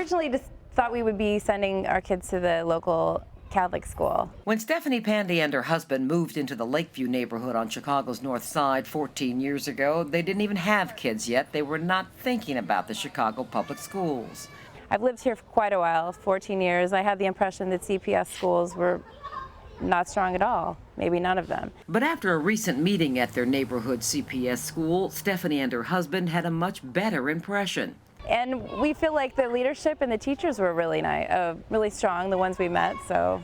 originally just thought we would be sending our kids to the local Catholic school. When Stephanie PANDE and her husband moved into the Lakeview neighborhood on Chicago's North Side 14 years ago, they didn't even have kids yet. They were not thinking about the Chicago public schools. I've lived here for quite a while, 14 years. I had the impression that CPS schools were not strong at all, maybe none of them. But after a recent meeting at their neighborhood CPS school, Stephanie and her husband had a much better impression. And we feel like the leadership and the teachers were really nice, really strong, the ones we met, so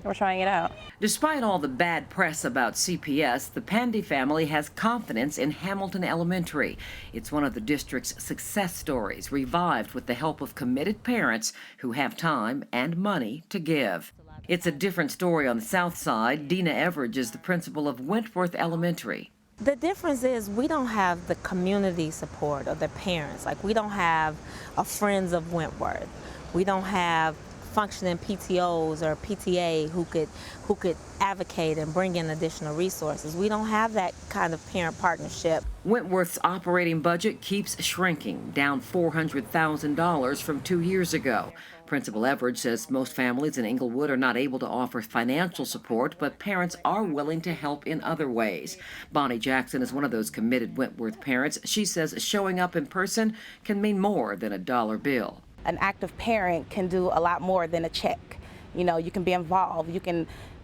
we're trying it out. Despite all the bad press about CPS, the PANDE family has confidence in Hamilton Elementary. It's one of the district's success stories, revived with the help of committed parents who have time and money to give. It's a different story on the South Side. Dina Everidge is the principal of Wentworth Elementary. The difference is we don't have the community support of the parents. Like, we don't have a Friends of Wentworth. We don't have functioning PTOs or PTA who could advocate and bring in additional resources. We don't have that kind of parent partnership. Wentworth's operating budget keeps shrinking, down $400,000 from 2 years ago. Principal Everidge says most families in Englewood are not able to offer financial support, but parents are willing to help in other ways. Bonnie Jackson is one of those committed Wentworth parents. She says showing up in person can mean more than a dollar bill. An active parent can do a lot more than a check. You know, you can be involved.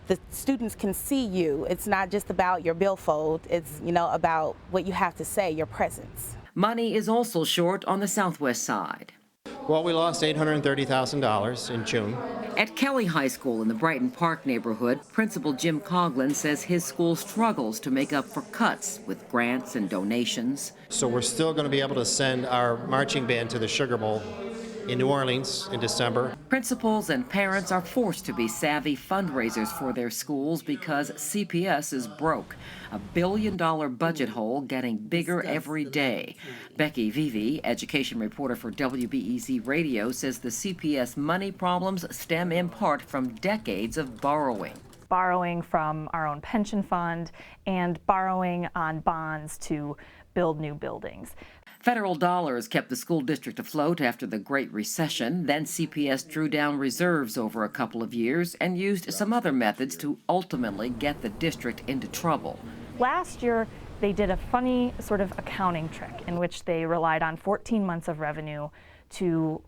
The students can see you. It's not just about your billfold. It's, about what you have to say, your presence. Money is also short on the Southwest side. Well, we lost $830,000 in June. At Kelly High School in the Brighton Park neighborhood, Principal Jim COUGHLIN says his school struggles to make up for cuts with grants and donations. So we're still going to be able to send our marching band to the Sugar Bowl in New Orleans in December. Principals and parents are forced to be savvy fundraisers for their schools because CPS is broke. A $1 billion budget hole getting bigger every day. Becky VEVEA, education reporter for WBEZ Radio, says the CPS money problems stem in part from decades of borrowing. Borrowing from our own pension fund and borrowing on bonds to build new buildings. Federal dollars kept the school district afloat after the Great Recession. Then CPS drew down reserves over a couple of years and used some other methods to ultimately get the district into trouble. Last year, they did a funny sort of accounting trick in which they relied on 14 months of revenue to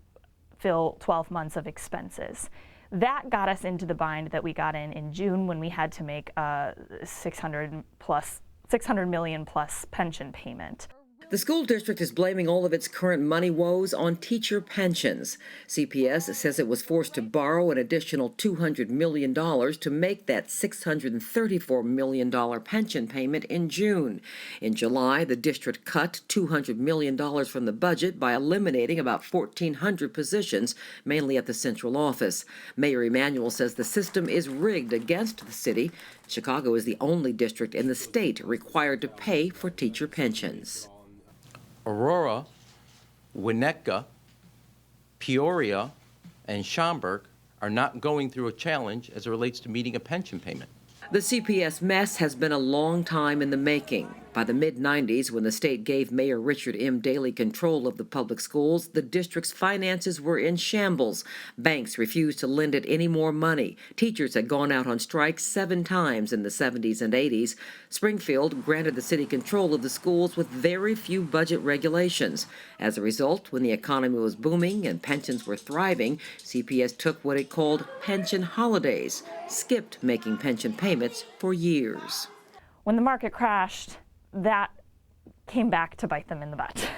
fill 12 months of expenses. That got us into the bind that we got in June when we had to make a $600 million plus pension payment. The school district is blaming all of its current money woes on teacher pensions. CPS says it was forced to borrow an additional $200 million to make that $634 million pension payment in June. In July, the district cut $200 million from the budget by eliminating about 1,400 positions, mainly at the central office. Mayor Emanuel says the system is rigged against the city. Chicago is the only district in the state required to pay for teacher pensions. Aurora, Winnetka, Peoria, and Schaumburg are not going through a challenge as it relates to meeting a pension payment. The CPS mess has been a long time in the making. By the mid-90s, when the state gave Mayor Richard M. Daley control of the public schools, the district's finances were in shambles. Banks refused to lend it any more money. Teachers had gone out on strike 7 times in the 70s and 80s. Springfield granted the city control of the schools with very few budget regulations. As a result, when the economy was booming and pensions were thriving, CPS took what it called pension holidays, skipped making pension payments for years. When the market crashed, that came back to bite them in the butt.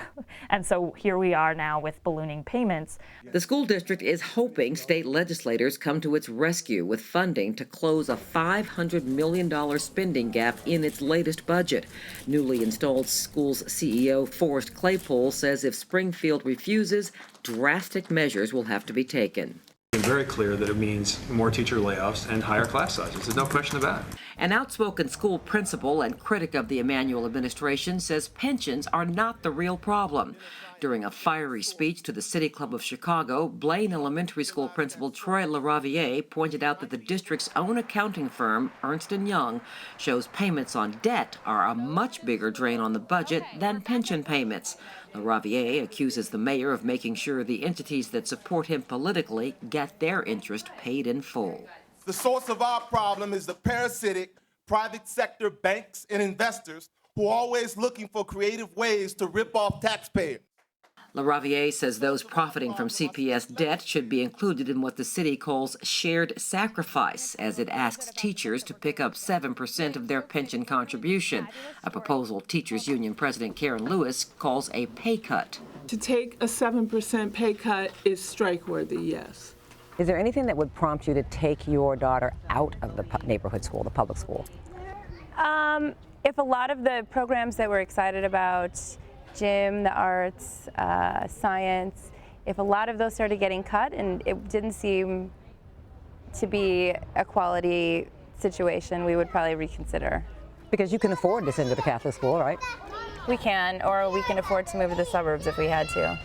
And so here we are now with ballooning payments. The school district is hoping state legislators come to its rescue with funding to close a $500 million spending gap in its latest budget. Newly installed schools CEO Forrest Claypool says if Springfield refuses, drastic measures will have to be taken. It's very clear that it means more teacher layoffs and higher class sizes. There's no question about it. An outspoken school principal and critic of the Emanuel administration says pensions are not the real problem. During a fiery speech to the City Club of Chicago, Blaine Elementary School Principal Troy LaRaviere pointed out that the district's own accounting firm, Ernst & Young, shows payments on debt are a much bigger drain on the budget than pension payments. LaRaviere accuses the mayor of making sure the entities that support him politically get their interest paid in full. The source of our problem is the parasitic private sector banks and investors who are always looking for creative ways to rip off taxpayers. LaRaviere says those profiting from CPS debt should be included in what the city calls shared sacrifice, as it asks teachers to pick up 7% of their pension contribution, a proposal Teachers Union President Karen Lewis calls a pay cut. To take a 7% pay cut is strike-worthy, yes. Is there anything that would prompt you to take your daughter out of the neighborhood school, the public school? If a lot of the programs that we're excited about, gym, the arts, science, if a lot of those started getting cut and it didn't seem to be a quality situation, we would probably reconsider. Because you can afford to send her to Catholic school, right? We can, or we can afford to move to the suburbs if we had to.